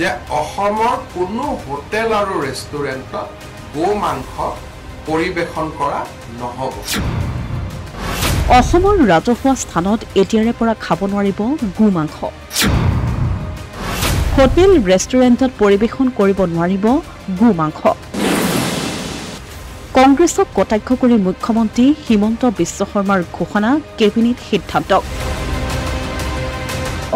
যে অসমৰ কোনো হোটেল আৰু ৰেষ্টুৰেণ্টত গো মাংস পৰিবেশন কৰা নহ'ব। অসমৰ ৰাজহুৱা স্থানত এতিয়াৰে পৰা খাব নোৱাৰিব গো মাংস। হোটেল ৰেষ্টুৰেণ্টত পৰিবেশন কৰিব নোৱাৰিব গো মাংস। কংগ্ৰেছক কটাক্ষ কৰি মুখ্যমন্ত্ৰী হিমন্ত বিশ্ব শৰ্মাৰ ঘোষণা, কেবিনেট সিদ্ধান্ত।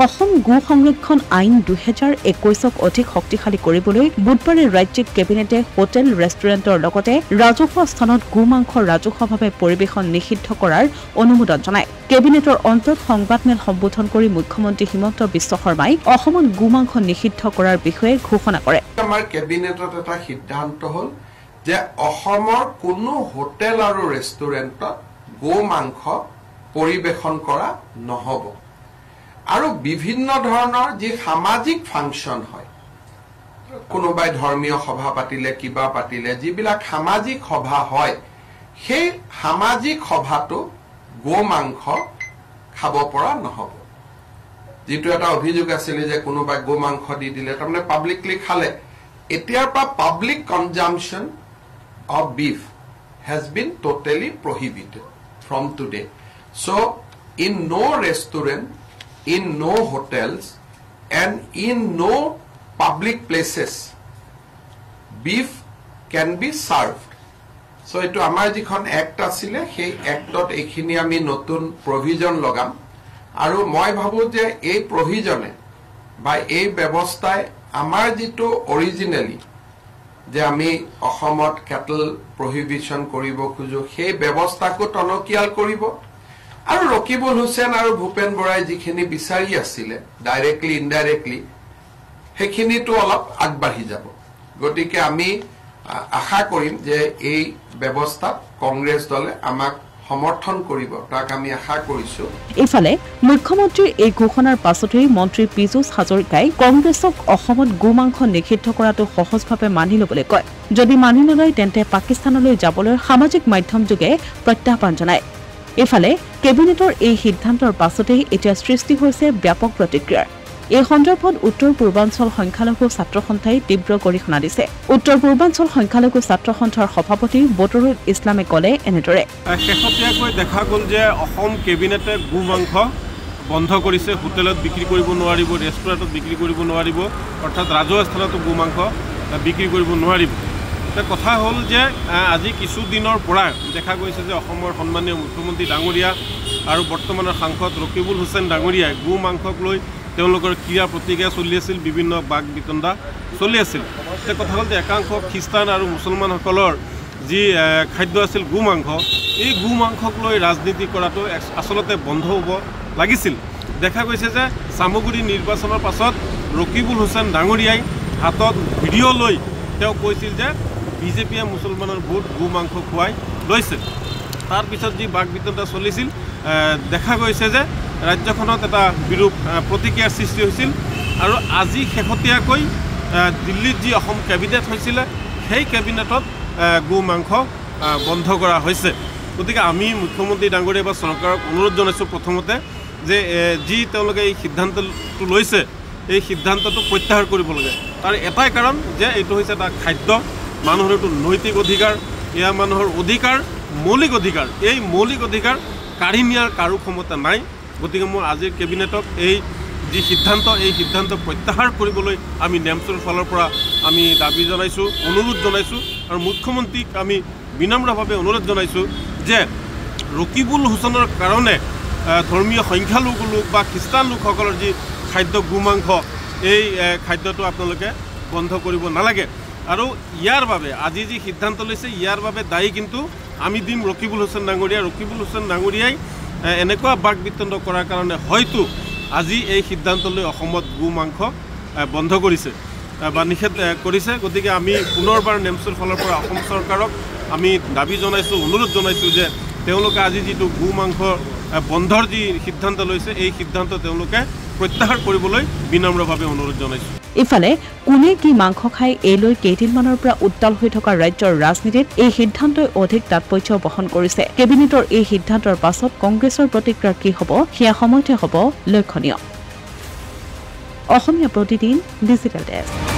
অসম গো সংৰক্ষণ আইন 2021ক অধিক শক্তিশালী কৰিবলৈ বুধবাৰে ৰাজ্যিক কেবিনেটে হোটেল ৰেষ্টুৰেণ্টৰ লগতে ৰাজহুৱা স্থানত গো মাংস ৰাজহুৱাভাৱে পৰিবেশন নিষিদ্ধ কৰাৰ অনুমোদন জনায়। কেবিনেটৰ অন্তত সংবাদমেল সম্বোধন কৰি মুখ্যমন্ত্ৰী হিমন্ত বিশ্ব শৰ্মাই অসমত গো মাংস নিষিদ্ধ কৰাৰ বিষয়ে ঘোষণা কৰে। আমাৰ কেবিনেটত এটা সিদ্ধান্ত হ'ল যে অসমৰ কোনো হোটেল আৰু ৰেষ্টুৰেণ্টত গো মাংস পৰিবেশন কৰা নহ'ব। আৰু বিভিন্ন ধৰণৰ যি সামাজিক ফাংচন হয়, কোনোবাই ধৰ্মীয় সভা পাতিলে, কিবা পাতিলে, যিবিলাক সামাজিক সভা হয়, সেই সামাজিক সভাটো গো মাংস খাব পৰা নহ'ব। যিটো এটা অভিযোগ আছিলে যে কোনোবাই গো মাংস দি দিলে, তাৰমানে পাব্লিকলি খালে। এতিয়াৰ পৰা public কনজাম্পশ্যন of beef has been totally prohibited from today. So, in no restaurant, in no hotels, and in no public places, beef can be served. So, eto amar jikhon act asile, hei actot ekhini ami notun provision logam. Aru moi bhabu je ei provision by ei ব্যবস্থায় amar jitu originally যে আমি অসমত Kettle prohibition কৰিব খোজো, সেই ব্যৱস্থাকো টনকিয়াল কৰিব। আৰু ৰকিবুল হুছেইন আৰু ভূপেন বৰাই যিখিনি বিচাৰি আছিলে ডাইৰেক্টলি ইনডাইৰেক্টলি, সেইখিনিতো অলপ আগবাঢ়ি যাব। গতিকে আমি আশা কৰিম যে এই ব্যৱস্থাত কংগ্ৰেছ দলে আমাক সমৰ্থন কৰিব, তাক আমি আশা কৰিছো। ইফালে মুখ্যমন্ত্ৰীৰ এই ঘোষণাৰ পাছতেই মন্ত্ৰী পীযুষ হাজৰিকাই কংগ্ৰেছক অসমত গো মাংস নিষিদ্ধ কৰাটো সহজভাৱে মানি ল'বলৈ কয়। যদি মানি নলয় তেন্তে পাকিস্তানলৈ যাবলৈ সামাজিক মাধ্যম যোগে প্ৰত্যাহ্বান জনায়। ইফালে কেবিনেটৰ এই সিদ্ধান্তৰ পাছতেই এতিয়া সৃষ্টি হৈছে ব্যাপক প্ৰতিক্ৰিয়াৰ। এই সন্দৰ্ভত উত্তৰ পূৰ্বাঞ্চল সংখ্যালঘু ছাত্ৰ সন্থাই তীব্ৰ গৰিহণা দিছে। উত্তৰ পূৰ্বাঞ্চল সংখ্যালঘু ছাত্ৰ সন্থাৰ সভাপতি বতৰুল ইছলামে ক'লে এনেদৰে, শেহতীয়াকৈ দেখা গ'ল যে অসম কেবিনেটে গো মাংস বন্ধ কৰিছে। হোটেলত বিক্ৰী কৰিব নোৱাৰিব, ৰেষ্টুৰেণ্টত বিক্ৰী কৰিব নোৱাৰিব, অৰ্থাৎ ৰাজহুৱা স্থানতো গো মাংস বিক্ৰী কৰিব নোৱাৰিব। কথা হ'ল যে আজি কিছুদিনৰ পৰা দেখা গৈছে যে অসমৰ সন্মানীয় মুখ্যমন্ত্ৰী ডাঙৰীয়া আৰু বৰ্তমানৰ সাংসদ ৰকিবুল হুছেইন ডাঙৰীয়াই গো মাংসক লৈ তেওঁলোকৰ ক্ৰিয়া প্ৰতিক্ৰিয়া চলি আছিল, বিভিন্ন বাক বিতণ্ডা চলি আছিল। কথা হ'ল যে একাংশ খ্ৰীষ্টান আৰু মুছলমানসকলৰ যি খাদ্য আছিল গো মাংস, এই গো মাংসক লৈ ৰাজনীতি কৰাটো আচলতে বন্ধ হ'ব লাগিছিল। দেখা গৈছে যে চামগুৰি নিৰ্বাচনৰ পাছত ৰকিবুল হুছেইন ডাঙৰীয়াই হাতত ভিডিঅ' লৈ তেওঁ কৈছিল যে বিজেপিয়ে মুছলমানৰ ভোট গো মাংস খুৱাই লৈছে। তাৰপিছত যি বাক বিতণ্ডা চলিছিল, দেখা গৈছে যে ৰাজ্যখনত এটা বিৰূপ প্ৰতিক্ৰিয়াৰ সৃষ্টি হৈছিল। আৰু আজি শেহতীয়াকৈ দিল্লীত যি অসম কেবিনেট হৈছিলে, সেই কেবিনেটত গো মাংস বন্ধ কৰা হৈছে। গতিকে আমি মুখ্যমন্ত্ৰী ডাঙৰীয়া বা চৰকাৰক অনুৰোধ জনাইছোঁ প্ৰথমতে যে যি তেওঁলোকে এই সিদ্ধান্তটো লৈছে, এই সিদ্ধান্তটো প্ৰত্যাহাৰ কৰিব লাগে। তাৰ এটাই কাৰণ যে এইটো হৈছে এটা খাদ্য, মানুহৰ এইটো নৈতিক অধিকাৰ, এয়া মানুহৰ অধিকাৰ, মৌলিক অধিকাৰ। এই মৌলিক অধিকাৰ কাঢ়ি নিয়াৰ কাৰো ক্ষমতা নাই। গতিকে মই আজিৰ কেবিনেটক এই যি সিদ্ধান্ত, এই সিদ্ধান্ত প্ৰত্যাহাৰ কৰিবলৈ আমি নেমচৰ ফালৰ পৰা আমি দাবী জনাইছোঁ, অনুৰোধ জনাইছোঁ। আৰু মুখ্যমন্ত্ৰীক আমি বিনম্ৰভাৱে অনুৰোধ জনাইছোঁ যে ৰকিবুল হুছেইনৰ কাৰণে ধৰ্মীয় সংখ্যালঘু লোক বা খ্ৰীষ্টান লোকসকলৰ যি খাদ্য গো মাংস, এই খাদ্যটো আপোনালোকে বন্ধ কৰিব নালাগে। আৰু ইয়াৰ বাবে আজি যি সিদ্ধান্ত লৈছে, ইয়াৰ বাবে দায়ী কিন্তু আমি দিম ৰকিবুল হুছেইন ডাঙৰীয়া। ৰকিবুল হুছেইন ডাঙৰীয়াই এনেকুৱা বাক বিতণ্ড কৰাৰ কাৰণে হয়তো আজি এই সিদ্ধান্ত লৈ অসমত গো মাংস বন্ধ কৰিছে বা নিষেধ কৰিছে। গতিকে আমি পুনৰবাৰ নেমচৰ ফালৰ পৰা অসম চৰকাৰক আমি দাবী জনাইছোঁ, অনুৰোধ জনাইছোঁ যে তেওঁলোকে আজি যিটো গো মাংস বন্ধৰ যি সিদ্ধান্ত লৈছে, এই সিদ্ধান্ত তেওঁলোকে প্ৰত্যাহাৰ কৰিবলৈ বিনম্ৰভাৱে অনুৰোধ জনাইছোঁ। ইফালে কোনে কি মাংস খায় এই লৈ কেইদিনমানৰ পৰা উত্তাল হৈ থকা ৰাজ্যৰ ৰাজনীতিত এই সিদ্ধান্তই অধিক তাৎপৰ্য বহন কৰিছে। কেবিনেটৰ এই সিদ্ধান্তৰ পাছত কংগ্ৰেছৰ প্ৰতিক্ৰিয়া কি হ'ব, সেয়া সময়তে হ'ব লক্ষণীয়। Asomiya Pratidin digital desk.